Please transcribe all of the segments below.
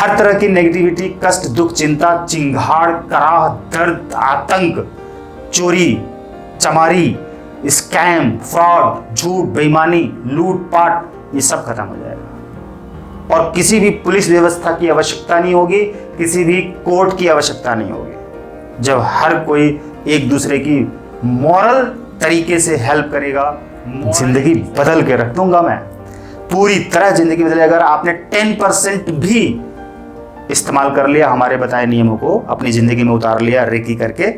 हर तरह की नेगेटिविटी, कष्ट, दुख, चिंता, चिंगाड़, कराह, दर्द, आतंक, चोरी, चमारी, स्कैम, फ्रॉड, झूठ, बेईमानी, लूटपाट, ये सब खत्म हो जाएगा। और किसी भी पुलिस व्यवस्था की आवश्यकता नहीं होगी, किसी भी कोर्ट की आवश्यकता नहीं होगी। जब हर कोई एक दूसरे की मॉरल तरीके से हेल्प करेगा, जिंदगी बदल के रख दूंगा मैं, पूरी तरह जिंदगी बदल। अगर आपने 10% भी इस्तेमाल कर लिया, हमारे बताए नियमों को अपनी जिंदगी में उतार लिया रेकी करके,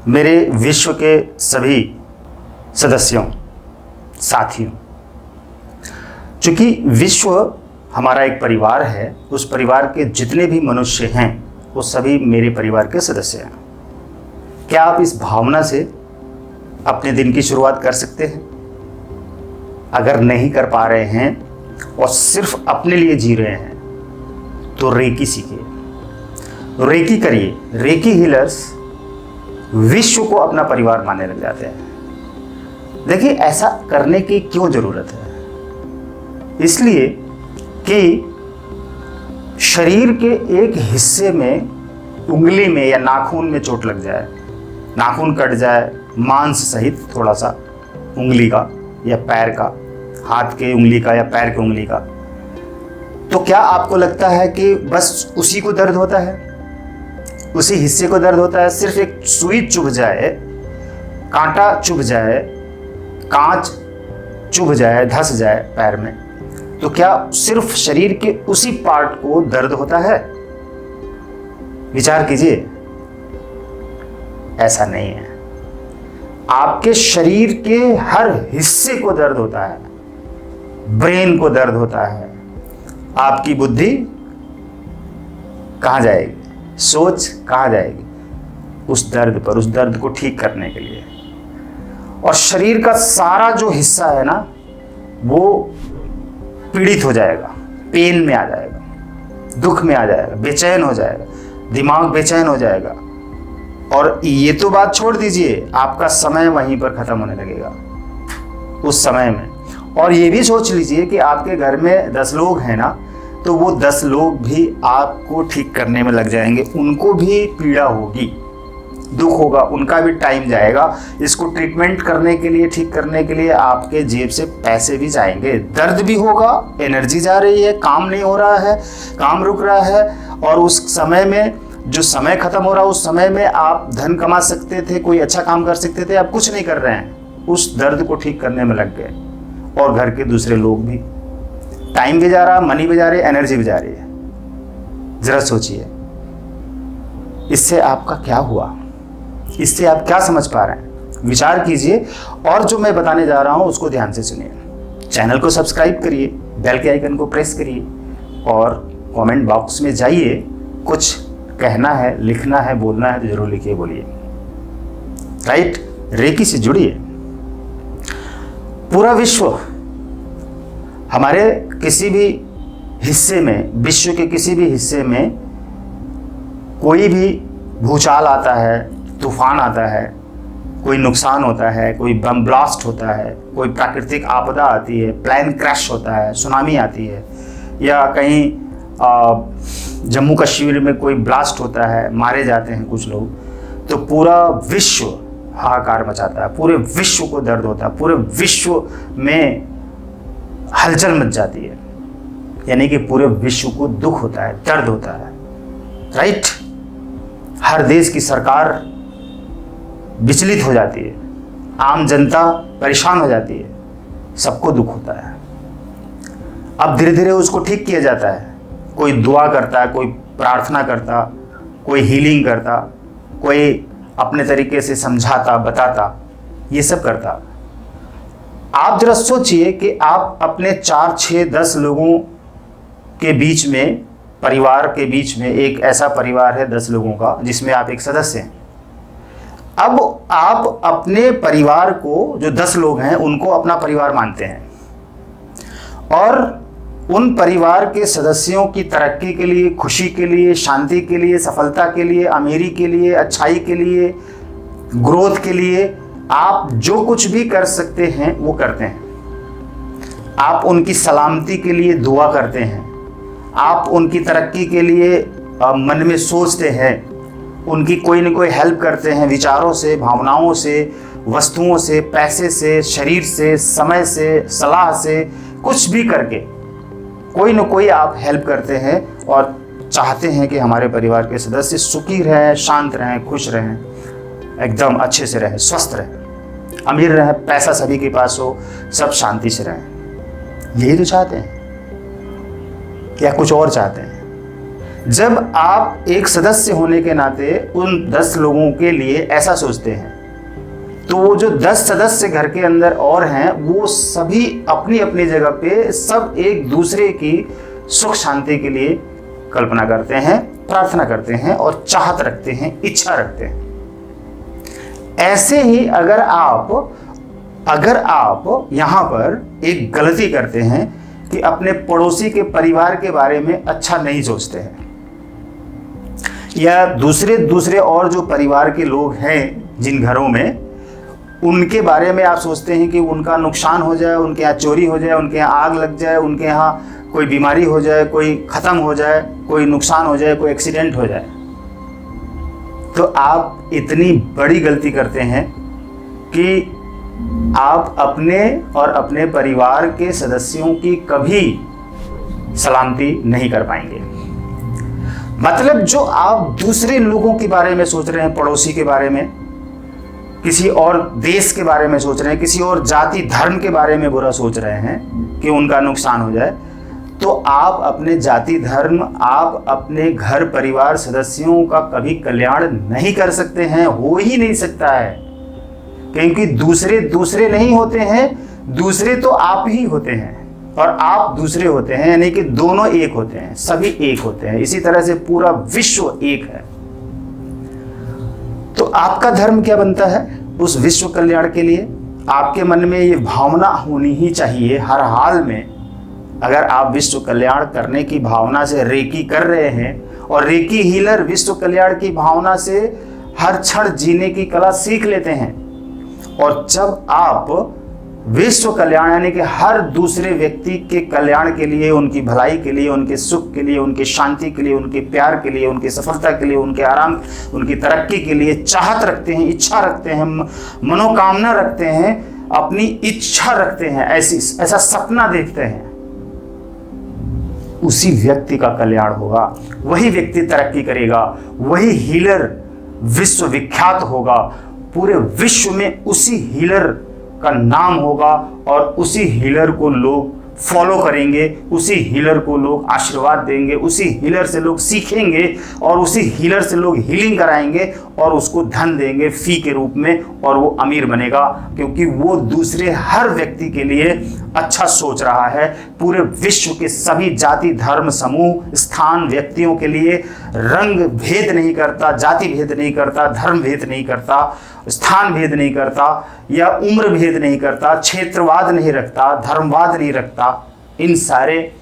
मेरे विश्व के सभी सदस्यों, साथियों, चूंकि विश्व हमारा एक परिवार है, उस परिवार के जितने भी मनुष्य हैं वो सभी मेरे परिवार के सदस्य हैं। क्या आप इस भावना से अपने दिन की शुरुआत कर सकते हैं? अगर नहीं कर पा रहे हैं और सिर्फ अपने लिए जी रहे हैं तो रेकी सीखिए, रेकी करिए। रेकी हीलर्स विश्व को अपना परिवार मानने लग जाते हैं। देखिए, ऐसा करने की क्यों जरूरत है? इसलिए कि शरीर के एक हिस्से में, उंगली में या नाखून में चोट लग जाए, नाखून कट जाए, मांस सहित थोड़ा सा उंगली का या पैर का, हाथ के उंगली का या पैर की उंगली का, तो क्या आपको लगता है कि बस उसी को दर्द होता है, उसी हिस्से को दर्द होता है? सिर्फ एक सुई चुभ जाए, कांटा चुभ जाए, कांच चुभ जाए, धंस जाए पैर में, तो क्या सिर्फ शरीर के उसी पार्ट को दर्द होता है? विचार कीजिए, ऐसा नहीं है। आपके शरीर के हर हिस्से को दर्द होता है। ब्रेन को दर्द होता है। आपकी बुद्धि कहां जाएगी? सोच कहां जाएगी? उस दर्द पर, उस दर्द को ठीक करने के लिए। और शरीर का सारा जो हिस्सा है ना, वो पीड़ित हो जाएगा, पेन में आ जाएगा, दुख में आ जाएगा, बेचैन हो जाएगा, दिमाग बेचैन हो जाएगा। और ये तो बात छोड़ दीजिए, आपका समय वहीं पर खत्म होने लगेगा उस समय में। और ये भी सोच लीजिए कि आपके घर में 10 लोग हैं ना, तो वो 10 लोग भी आपको ठीक करने में लग जाएंगे। उनको भी पीड़ा होगी, दुख होगा, उनका भी टाइम जाएगा। इसको ट्रीटमेंट करने के लिए, ठीक करने के लिए आपके जेब से पैसे भी जाएंगे, दर्द भी होगा, एनर्जी जा रही है, काम नहीं हो रहा है, काम रुक रहा है। और उस समय में, जो समय खत्म हो रहा है, उस समय में आप धन कमा सकते थे, कोई अच्छा काम कर सकते थे, आप कुछ नहीं कर रहे हैं, उस दर्द को ठीक करने में लग गए। और घर के दूसरे लोग भी, टाइम भी जा रहा, मनी भी जा रही है, एनर्जी भी जा रही है। जरा सोचिए, इससे आपका क्या हुआ? इससे आप क्या समझ पा रहे हैं? विचार कीजिए। और जो मैं बताने जा रहा हूं उसको ध्यान से सुनिए। चैनल को सब्सक्राइब करिए, बेल के आइकन को प्रेस करिए और कमेंट बॉक्स में जाइए। कुछ कहना है, लिखना है, बोलना है तो जरूर लिखिए, बोलिए। राइट? रेकी से जुड़िए। पूरा विश्व हमारे किसी भी हिस्से में, विश्व के किसी भी हिस्से में कोई भी भूचाल आता है, तूफान आता है, कोई नुकसान होता है, कोई बम ब्लास्ट होता है, कोई प्राकृतिक आपदा आती है, प्लेन क्रैश होता है, सुनामी आती है, या कहीं जम्मू कश्मीर में कोई ब्लास्ट होता है, मारे जाते हैं कुछ लोग, तो पूरा विश्व हाहाकार मचाता है, पूरे विश्व को दर्द होता है, पूरे विश्व में हलचल मच जाती है। यानी कि पूरे विश्व को दुख होता है, दर्द होता है। राइट? हर देश की सरकार विचलित हो जाती है, आम जनता परेशान हो जाती है, सबको दुख होता है। अब धीरे धीरे उसको ठीक किया जाता है। कोई दुआ करता है, कोई प्रार्थना करता, कोई हीलिंग करता, कोई अपने तरीके से समझाता, बताता, ये सब करता। आप जरा सोचिए कि आप अपने 4, 6, 10 लोगों के बीच में, परिवार के बीच में, एक ऐसा परिवार है 10 लोगों का जिसमें आप एक सदस्य हैं। अब आप अपने परिवार को, जो 10 लोग हैं, उनको अपना परिवार मानते हैं और उन परिवार के सदस्यों की तरक्की के लिए, खुशी के लिए, शांति के लिए, सफलता के लिए, अमीरी के लिए, अच्छाई के लिए, ग्रोथ के लिए आप जो कुछ भी कर सकते हैं वो करते हैं। आप उनकी सलामती के लिए दुआ करते हैं, आप उनकी तरक्की के लिए मन में सोचते हैं, उनकी कोई न कोई हेल्प करते हैं, विचारों से, भावनाओं से, वस्तुओं से, पैसे से, शरीर से, समय से, सलाह से, कुछ भी करके कोई न कोई आप हेल्प करते हैं और चाहते हैं कि हमारे परिवार के सदस्य सुखी रहें, शांत रहें, खुश रहें, एकदम अच्छे से रहें, स्वस्थ रहें, अमीर रहें, पैसा सभी के पास हो, सब शांति से रहें। यही तो चाहते हैं या कुछ और चाहते हैं? जब आप एक सदस्य होने के नाते उन 10 लोगों के लिए ऐसा सोचते हैं, तो वो जो 10 सदस्य घर के अंदर और हैं, वो सभी अपनी अपनी जगह पे सब एक दूसरे की सुख शांति के लिए कल्पना करते हैं, प्रार्थना करते हैं और चाहत रखते हैं, इच्छा रखते हैं। ऐसे ही अगर आप यहाँ पर एक गलती करते हैं कि अपने पड़ोसी के परिवार के बारे में अच्छा नहीं सोचते हैं, या दूसरे और जो परिवार के लोग हैं जिन घरों में, उनके बारे में आप सोचते हैं कि उनका नुकसान हो जाए, उनके यहाँ चोरी हो जाए, उनके यहाँ आग लग जाए, उनके यहाँ कोई बीमारी हो जाए, कोई ख़त्म हो जाए, कोई नुकसान हो जाए, कोई एक्सीडेंट हो जाए, तो आप इतनी बड़ी गलती करते हैं कि आप अपने और अपने परिवार के सदस्यों की कभी सलामती नहीं कर पाएंगे। मतलब जो आप दूसरे लोगों के बारे में सोच रहे हैं, पड़ोसी के बारे में, किसी और देश के बारे में सोच रहे हैं, किसी और जाति धर्म के बारे में बुरा सोच रहे हैं कि उनका नुकसान हो जाए, तो आप अपने जाति धर्म, आप अपने घर परिवार सदस्यों का कभी कल्याण नहीं कर सकते हैं, हो ही नहीं सकता है। क्योंकि दूसरे नहीं होते हैं, दूसरे तो आप ही होते हैं और आप दूसरे होते हैं, यानी कि दोनों एक होते हैं, सभी एक होते हैं। इसी तरह से पूरा विश्व एक है। तो आपका धर्म क्या बनता है उस विश्व कल्याण के लिए? आपके मन में ये भावना होनी ही चाहिए हर हाल में। अगर आप विश्व कल्याण करने की भावना से रेकी कर रहे हैं, और रेकी हीलर विश्व कल्याण की भावना से हर क्षण जीने की कला सीख लेते हैं, और जब आप विश्व कल्याण यानी कि हर दूसरे व्यक्ति के कल्याण के लिए, उनकी भलाई के लिए, उनके सुख के लिए, उनकी शांति के लिए, उनके प्यार के लिए, उनकी सफलता के लिए, उनके आराम, उनकी तरक्की के लिए चाहत रखते हैं, इच्छा रखते हैं, मनोकामना रखते हैं, अपनी इच्छा रखते हैं, ऐसा सपना देखते हैं, उसी व्यक्ति का कल्याण होगा, वही व्यक्ति तरक्की करेगा, वही हीलर विश्व विख्यात होगा, पूरे विश्व में उसी हीलर का नाम होगा और उसी हीलर को लोग फॉलो करेंगे, उसी हीलर को लोग आशीर्वाद देंगे, उसी हीलर से लोग सीखेंगे और उसी हीलर से लोग हीलिंग कराएंगे और उसको धन देंगे फी के रूप में, और वो अमीर बनेगा क्योंकि वो दूसरे हर व्यक्ति के लिए अच्छा सोच रहा है। पूरे विश्व के सभी जाति धर्म समूह स्थान व्यक्तियों के लिए रंग भेद नहीं करता, जाति भेद नहीं करता, धर्म भेद नहीं करता, स्थान भेद नहीं करता, या उम्र भेद नहीं करता, क्षेत्रवाद नहीं रखता, धर्मवाद नहीं रखता, इन सारे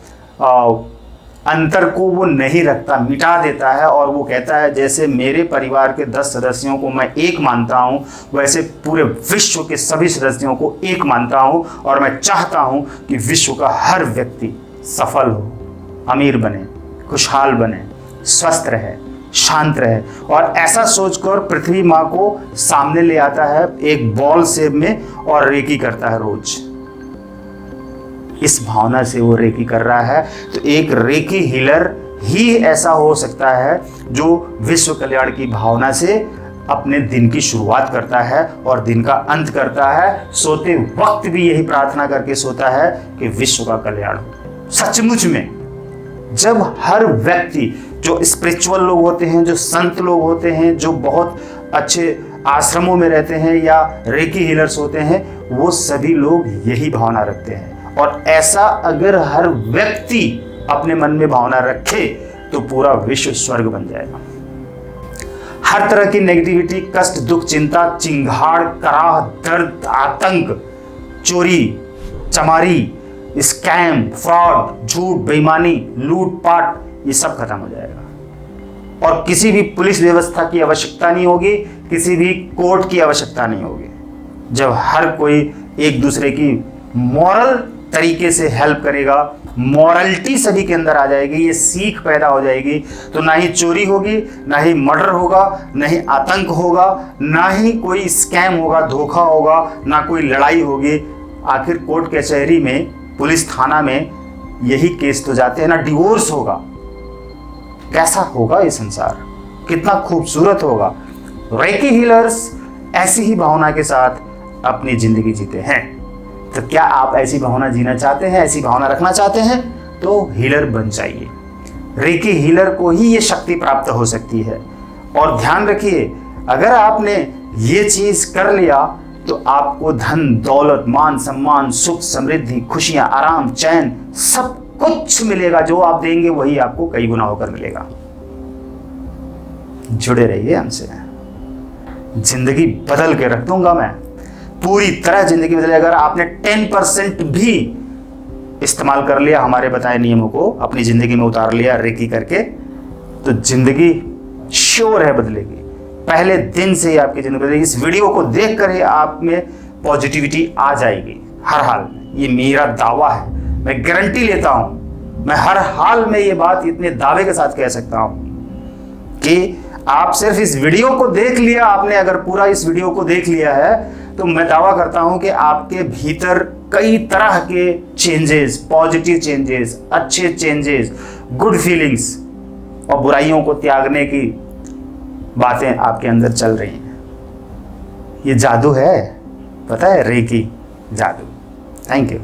अंतर को वो नहीं रखता, मिटा देता है। और वो कहता है जैसे मेरे परिवार के 10 सदस्यों को मैं एक मानता हूँ, वैसे पूरे विश्व के सभी सदस्यों को एक मानता हूँ, और मैं चाहता हूँ कि विश्व का हर व्यक्ति सफल हो, अमीर बने, खुशहाल बने, स्वस्थ रहे, शांत रहे। और ऐसा सोचकर पृथ्वी माँ को सामने ले आता है एक बॉल शेप में और रेकी करता है रोज। इस भावना से वो रेकी कर रहा है। तो एक रेकी हीलर ही ऐसा हो सकता है जो विश्व कल्याण की भावना से अपने दिन की शुरुआत करता है और दिन का अंत करता है। सोते वक्त भी यही प्रार्थना करके सोता है कि विश्व का कल्याण हो। सचमुच में जब हर व्यक्ति, जो स्पिरिचुअल लोग होते हैं, जो संत लोग होते हैं, जो बहुत अच्छे आश्रमों में रहते हैं या रेकी हीलर्स होते हैं, वो सभी लोग यही भावना रखते हैं। और ऐसा अगर हर व्यक्ति अपने मन में भावना रखे तो पूरा विश्व स्वर्ग बन जाएगा। हर तरह की नेगेटिविटी, कष्ट, दुख, चिंता, चिंगाड़, कराह, दर्द, आतंक, चोरी, चमारी, स्कैम, फ्रॉड, झूठ, बेईमानी, लूटपाट, ये सब खत्म हो जाएगा। और किसी भी पुलिस व्यवस्था की आवश्यकता नहीं होगी, किसी भी कोर्ट की आवश्यकता नहीं होगी। जब हर कोई एक दूसरे की मॉरल तरीके से हेल्प करेगा, मॉरलिटी सभी के अंदर आ जाएगी, ये सीख पैदा हो जाएगी, तो ना ही चोरी होगी, ना ही मर्डर होगा, ना ही आतंक होगा, ना ही कोई स्कैम होगा, धोखा होगा, ना कोई लड़ाई होगी। आखिर कोर्ट कचहरी में, पुलिस थाना में यही केस तो जाते हैं ना, डिवोर्स होगा। कैसा होगा ये संसार, कितना खूबसूरत होगा। रेकी हीलर्स ऐसी ही भावना के साथ अपनी जिंदगी जीते हैं। तो क्या आप ऐसी भावना जीना चाहते हैं, ऐसी भावना रखना चाहते हैं? तो हीलर बन जाइए। रेकी हीलर को ही ये शक्ति प्राप्त हो सकती है। और ध्यान रखिए, अगर आपने ये चीज कर लिया तो आपको धन दौलत, मान सम्मान, सुख समृद्धि, खुशियां, आराम, चैन सब कुछ मिलेगा। जो आप देंगे वही आपको कई गुना होकर मिलेगा। जुड़े रहिए हमसे, जिंदगी बदल के रख दूंगा मैं, पूरी तरह जिंदगी बदल। अगर आपने 10% भी इस्तेमाल कर लिया हमारे बताए नियमों को, अपनी जिंदगी में उतार लिया रेकी करके, तो जिंदगी श्योर है बदलेगी। पहले दिन से ही आपकी जिंदगी बदलेगी। इस वीडियो को देखकर ही आप में पॉजिटिविटी आ जाएगी हर हाल में। ये मेरा दावा है, मैं गारंटी लेता हूं। मैं हर हाल में ये बात इतने दावे के साथ कह सकता हूं कि आप सिर्फ इस वीडियो को देख लिया, आपने अगर पूरा इस वीडियो को देख लिया है, तो मैं दावा करता हूं कि आपके भीतर कई तरह के चेंजेस, पॉजिटिव चेंजेस, अच्छे चेंजेस, गुड फीलिंग्स और बुराइयों को त्यागने की बातें आपके अंदर चल रही हैं। ये जादू है, पता है, रेकी जादू। Thank you.